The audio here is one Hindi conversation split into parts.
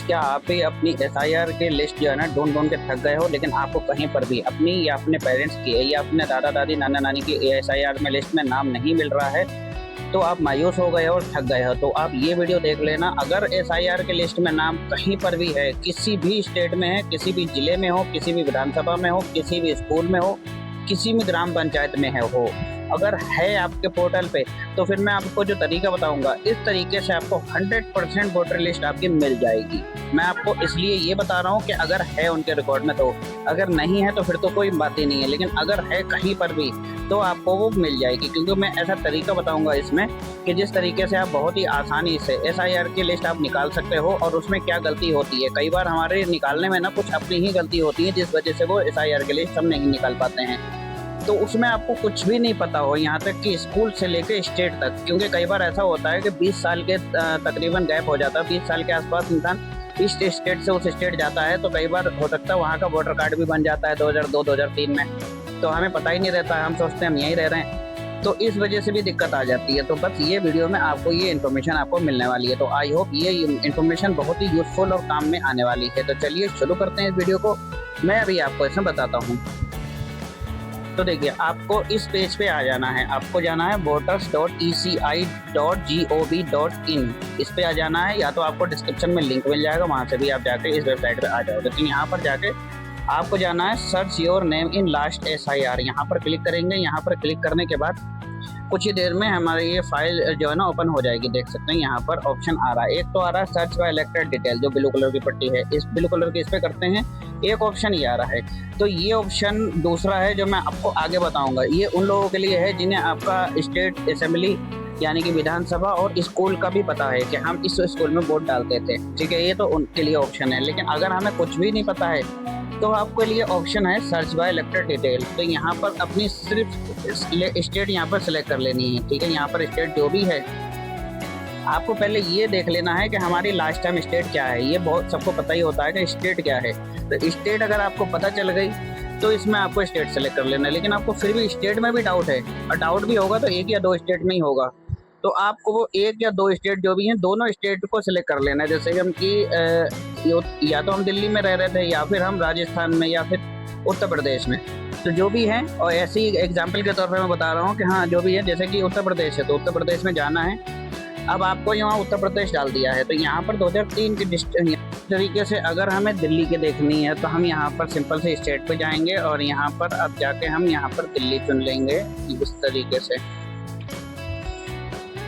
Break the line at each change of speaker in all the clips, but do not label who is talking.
क्या आप भी अपनी एसआईआर की लिस्ट जो है ना ढूंढ ढूंढ के थक गए हो, लेकिन आपको कहीं पर भी अपनी या अपने पेरेंट्स की या अपने दादा दादी नाना नानी की एसआईआर में लिस्ट में नाम नहीं मिल रहा है, तो आप मायूस हो गए हो और थक गए हो, तो आप ये वीडियो देख लेना। अगर एसआईआर के लिस्ट में नाम कहीं पर भी है, किसी भी स्टेट में है, किसी भी जिले में हो, किसी भी विधानसभा में हो, किसी भी स्कूल में हो, किसी भी ग्राम पंचायत में है हो, अगर है आपके पोर्टल पे, तो फिर मैं आपको जो तरीका बताऊंगा, इस तरीके से आपको 100% वोटर लिस्ट आपकी मिल जाएगी। मैं आपको इसलिए ये बता रहा हूँ कि अगर है उनके रिकॉर्ड में तो, अगर नहीं है तो फिर तो कोई बात ही नहीं है, लेकिन अगर है कहीं पर भी तो आपको वो मिल जाएगी। क्योंकि मैं ऐसा तरीका बताऊंगा इसमें कि जिस तरीके से आप बहुत ही आसानी से एसआईआर की लिस्ट आप निकाल सकते हो, और उसमें क्या गलती होती है, कई बार हमारे निकालने में ना कुछ अपनी ही गलती होती है, जिस वजह से वो एसआईआर की लिस्ट हम नहीं निकाल पाते हैं। तो उसमें आपको कुछ भी नहीं पता हो, यहाँ तक कि स्कूल से लेकर स्टेट तक, क्योंकि कई बार ऐसा होता है कि 20 साल के तकरीबन गैप हो जाता है, 20 साल के आसपास इंसान इस स्टेट से उस स्टेट जाता है, तो कई बार हो सकता है वहाँ का वोटर कार्ड भी बन जाता है 2002-2003 में, तो हमें पता ही नहीं रहता, हम सोचते हैं हम यहीं रह रहे हैं, तो इस वजह से भी दिक्कत आ जाती है। तो बस ये वीडियो में आपको ये इन्फॉर्मेशन आपको मिलने वाली है, तो आई होप ये इन्फॉर्मेशन बहुत ही यूजफुल और काम में आने वाली है। तो चलिए शुरू करते हैं इस वीडियो को, मैं अभी आपको इसमें बताता हूँ। तो देखिए, आपको इस पेज पे आ जाना है, आपको जाना है voters.eci.gov.in, इस पे आ जाना है, या तो आपको डिस्क्रिप्शन में लिंक मिल जाएगा, वहाँ से भी आप जाके इस वेबसाइट पे आ जाओगे। तो यहाँ पर जाके आपको जाना है search your name in last SIR, यहाँ पर क्लिक करेंगे। यहाँ पर क्लिक करने के बाद कुछ ही देर में हमारी ये फाइल जो है ना ओपन हो जाएगी। देख सकते हैं यहाँ पर ऑप्शन आ रहा है, एक तो आ रहा है सर्च बाय इलेक्टेड डिटेल, जो ब्लू कलर की पट्टी है, इस ब्लू कलर के इस पे करते हैं, एक ऑप्शन ये आ रहा है। तो ये ऑप्शन दूसरा है जो मैं आपको आगे बताऊंगा, ये उन लोगों के लिए है जिन्हें आपका स्टेट असेंबली यानी कि विधानसभा और स्कूल का भी पता है कि हम इस स्कूल में वोट डालते थे, ठीक है, ये तो उनके लिए ऑप्शन है। लेकिन अगर हमें कुछ भी नहीं पता है तो आपके लिए ऑप्शन है सर्च बाय इलेक्टेड डिटेल। तो यहाँ पर अपनी सिर्फ स्टेट यहाँ पर सिलेक्ट कर लेनी है, ठीक है। यहाँ पर स्टेट जो भी है, आपको पहले ये देख लेना है कि हमारी लास्ट टाइम स्टेट क्या है, ये बहुत सबको पता ही होता है कि स्टेट क्या है। तो स्टेट अगर आपको पता चल गई तो इसमें आपको स्टेट सेलेक्ट कर लेना है। लेकिन आपको फिर भी स्टेट में भी डाउट है, और डाउट भी होगा तो एक या दो स्टेट में ही होगा, तो आपको वो एक या दो स्टेट जो भी हैं, दोनों स्टेट को सिलेक्ट कर लेना है। जैसे कि हम कि या तो हम दिल्ली में रह रहे थे, या फिर हम राजस्थान में, या फिर उत्तर प्रदेश में, तो जो भी है। और ऐसे ही एग्जाम्पल के तौर पर मैं बता रहा हूँ कि हाँ जो भी है, जैसे कि उत्तर प्रदेश है तो उत्तर प्रदेश में जाना है। अब आपको यहाँ उत्तर प्रदेश डाल दिया है, तो यहाँ पर 2003 की तरीके से अगर हमें दिल्ली की देखनी है तो हम यहाँ पर सिंपल से स्टेट पे जाएंगे, और यहाँ पर अब जाके हम यहाँ पर दिल्ली चुन लेंगे इस तरीके से।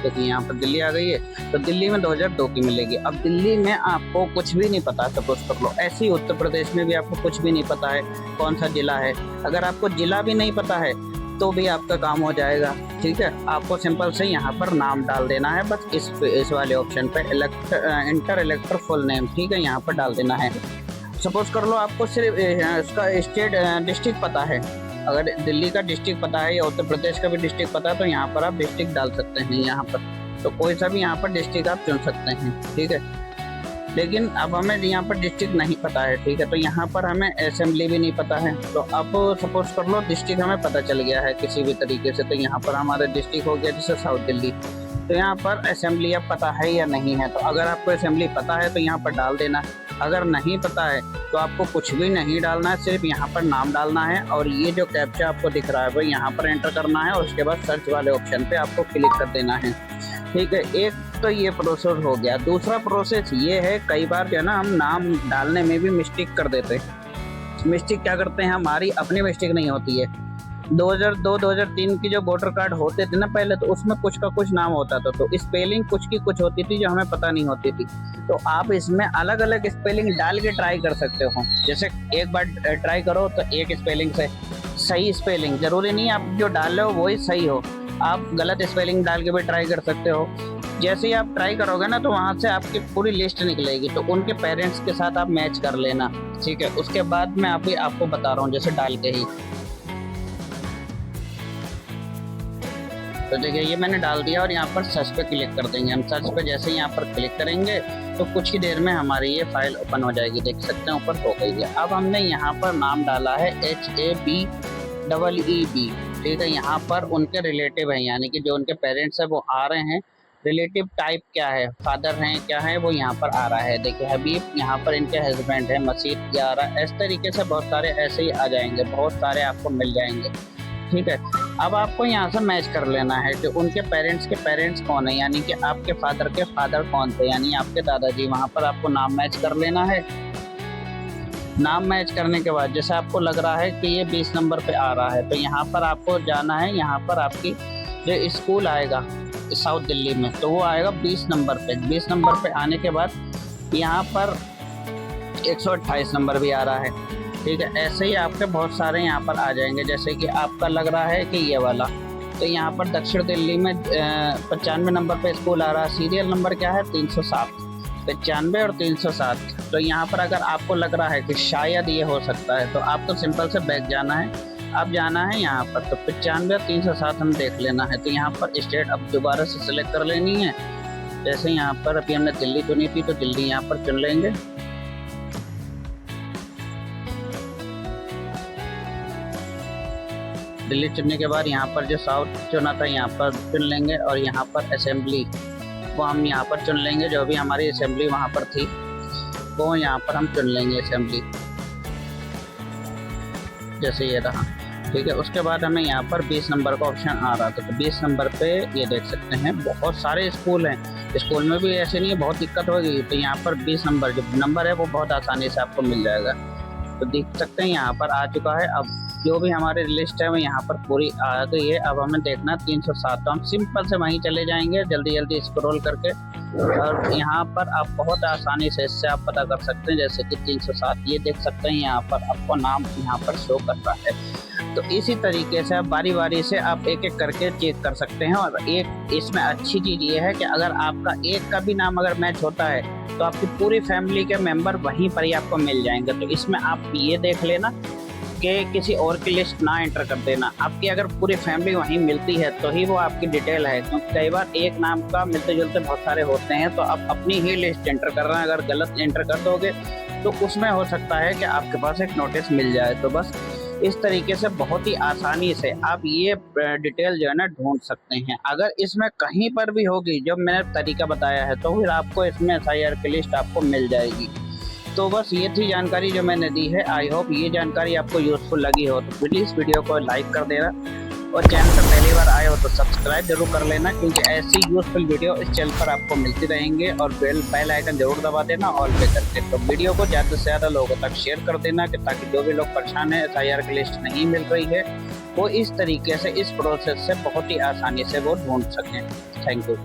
देखिए यहाँ पर दिल्ली आ गई है, तो दिल्ली में 2002 की मिलेगी। अब दिल्ली में आपको कुछ भी नहीं पता, सपोज कर लो, ऐसे ही उत्तर प्रदेश में भी आपको कुछ भी नहीं पता है कौन सा जिला है। अगर आपको जिला भी नहीं पता है तो भी आपका काम हो जाएगा, ठीक है। आपको सिंपल से यहाँ पर नाम डाल देना है, बस इस वाले ऑप्शन पे इंटर इलेक्टर फुल नेम, ठीक है, यहाँ पर डाल देना है। सपोज कर लो आपको सिर्फ उसका स्टेट डिस्ट्रिक्ट पता है, अगर दिल्ली का डिस्ट्रिक्ट पता है या उत्तर प्रदेश का भी डिस्ट्रिक्ट पता है तो यहाँ पर आप डिस्ट्रिक्ट डाल सकते हैं यहाँ पर, तो कोई सा भी यहाँ पर डिस्ट्रिक्ट आप चुन सकते हैं, ठीक है। लेकिन अब हमें यहाँ पर डिस्ट्रिक्ट नहीं पता है, ठीक है, तो यहाँ पर हमें असेंबली भी नहीं पता है। तो अब सपोज कर लो डिस्ट्रिक्ट हमें पता चल गया है किसी भी तरीके से, तो यहाँ पर हमारा डिस्ट्रिक्ट हो गया जैसे साउथ दिल्ली, तो यहाँ पर असेंबली अब पता है या नहीं है। तो अगर आपको असेंबली पता है तो यहाँ पर डाल देना, अगर नहीं पता है तो आपको कुछ भी नहीं डालना है, सिर्फ यहाँ पर नाम डालना है, और ये जो कैप्चा आपको दिख रहा है वो यहाँ पर एंटर करना है, और उसके बाद सर्च वाले ऑप्शन पे आपको क्लिक कर देना है, ठीक है। एक तो ये प्रोसेस हो गया। दूसरा प्रोसेस ये है, कई बार जो है ना हम नाम डालने में भी मिस्टेक कर देते हैं। मिस्टेक क्या करते हैं, हमारी अपनी मिस्टेक नहीं होती है। 2002-2003 की जो वोटर कार्ड होते थे ना पहले, तो उसमें कुछ का कुछ नाम होता था, तो स्पेलिंग कुछ की कुछ होती थी जो हमें पता नहीं होती थी। तो आप इसमें अलग अलग स्पेलिंग डाल के ट्राई कर सकते हो। जैसे एक बार ट्राई करो तो एक स्पेलिंग से सही स्पेलिंग, जरूरी नहीं आप जो डाल रहे हो वही सही हो, आप गलत स्पेलिंग डाल के भी ट्राई कर सकते हो। जैसे ही आप ट्राई करोगे ना तो वहाँ से आपकी पूरी लिस्ट निकलेगी, तो उनके पेरेंट्स के साथ आप मैच कर लेना, ठीक है। उसके बाद मैं आपको बता रहा हूँ, जैसे डाल के ही, तो देखिए ये मैंने डाल दिया, और यहाँ पर सर्च पे क्लिक कर देंगे हम। सर्च पे जैसे ही यहाँ पर क्लिक करेंगे तो कुछ ही देर में हमारी ये फाइल ओपन हो जाएगी। देख सकते हैं ऊपर हो गई है। अब हमने यहाँ पर नाम डाला है HABEEB, ठीक है। यहाँ पर उनके रिलेटिव हैं, यानी कि जो उनके पेरेंट्स हैं वो आ रहे हैं, रिलेटिव टाइप क्या है, फादर हैं क्या है, वो यहाँ पर आ रहा है। देखिए हबीब यहाँ पर इनके हस्बैंड है, मसीद ये आ रहा है। इस तरीके से बहुत सारे ऐसे ही आ जाएंगे, बहुत सारे आपको मिल जाएंगे। ठीक है, अब आपको यहाँ से मैच कर लेना है कि उनके पेरेंट्स के पेरेंट्स कौन है, यानी कि आपके फादर के फादर कौन थे, यानी आपके दादाजी। वहाँ पर आपको नाम मैच कर लेना है। नाम मैच करने के बाद जैसे आपको लग रहा है कि ये 20 नंबर पे आ रहा है, तो यहाँ पर आपको जाना है। यहाँ पर आपकी जो स्कूल आएगा साउथ दिल्ली में, तो वो आएगा 20 नंबर पे। 20 नंबर पे आने के बाद यहाँ पर 128 नंबर भी आ रहा है। ठीक है, ऐसे ही आपके बहुत सारे यहाँ पर आ जाएंगे। जैसे कि आपका लग रहा है कि ये वाला, तो यहाँ पर दक्षिण दिल्ली में 95 नंबर पे स्कूल आ रहा है। सीरियल नंबर क्या है, 307। 95 और 307। तो यहाँ पर अगर आपको लग रहा है कि शायद ये हो सकता है, तो आपको सिंपल से बैक जाना है। अब जाना है यहाँ पर, तो 95 और 307 हम देख लेना है। तो यहाँ पर स्टेट अब दोबारा से सिलेक्ट कर लेनी है। जैसे यहाँ पर अभी हमने दिल्ली चुनी थी, तो दिल्ली यहाँ पर चुन लेंगे। दिल्ली चुनने के बाद यहाँ पर जो साउथ चुना था यहाँ पर चुन लेंगे, और यहाँ पर असेंबली वो हम यहाँ पर चुन लेंगे। जो भी हमारी असेंबली वहाँ पर थी वो यहाँ पर हम चुन लेंगे असेंबली, जैसे ये रहा। ठीक है, उसके बाद हमें यहाँ पर 20 नंबर का ऑप्शन आ रहा था। तो 20 नंबर पे ये देख सकते हैं बहुत सारे स्कूल हैं। स्कूल में भी ऐसे नहीं है, बहुत दिक्कत होगी। तो यहाँ पर 20 नंबर जो नंबर है वो बहुत आसानी से आपको मिल जाएगा। तो देख सकते हैं यहाँ पर आ चुका है। अब जो भी हमारी लिस्ट है वो यहाँ पर पूरी आ गई है। अब हमें देखना 307, तो हम सिंपल से वहीं चले जाएंगे जल्दी जल्दी स्क्रॉल करके, और यहाँ पर आप बहुत आसानी से इससे आप पता कर सकते हैं। जैसे कि 307 ये देख सकते हैं, यहाँ पर आपको नाम यहाँ पर शो कर रहा है। तो इसी तरीके से आप बारी बारी से आप एक एक करके चेक कर सकते हैं। और एक इसमें अच्छी चीज़ ये है कि अगर आपका एक का भी नाम अगर मैच होता है, तो आपकी पूरी फैमिली के मेंबर वहीं पर ही आपको मिल जाएंगे। तो इसमें आप ये देख लेना कि किसी और की लिस्ट ना एंटर कर देना। आपकी अगर पूरी फैमिली वहीं मिलती है तो ही वो आपकी डिटेल है, क्योंकि कई बार एक नाम का मिलते जुलते बहुत सारे होते हैं। तो आप अपनी ही लिस्ट एंटर कर रहे हैं, अगर गलत एंटर कर दोगे तो उसमें हो सकता है कि आपके पास एक नोटिस मिल जाए। तो बस इस तरीके से बहुत ही आसानी से आप ये डिटेल जो है ना ढूंढ सकते हैं। अगर इसमें कहीं पर भी होगी जो मैंने तरीका बताया है, तो फिर आपको इसमें SIR की लिस्ट आपको मिल जाएगी। तो बस ये थी जानकारी जो मैंने दी है। आई होप ये जानकारी आपको यूज़फुल लगी हो। तो प्लीज़ वीडियो को लाइक कर देना, और चैनल पर पहली बार आए हो तो सब्सक्राइब जरूर कर लेना, क्योंकि ऐसी यूज़फुल वीडियो इस चैनल पर आपको मिलती रहेंगे। और बेल आइकन जरूर दबा देना ऑल पे करके। तो वीडियो को ज़्यादा से ज़्यादा लोगों तक शेयर कर देना, कि ताकि जो भी लोग परेशान हैं SIR की लिस्ट नहीं मिल रही है, वो इस तरीके से इस प्रोसेस से बहुत ही आसानी से वो ढूंढ सकें। Thank you.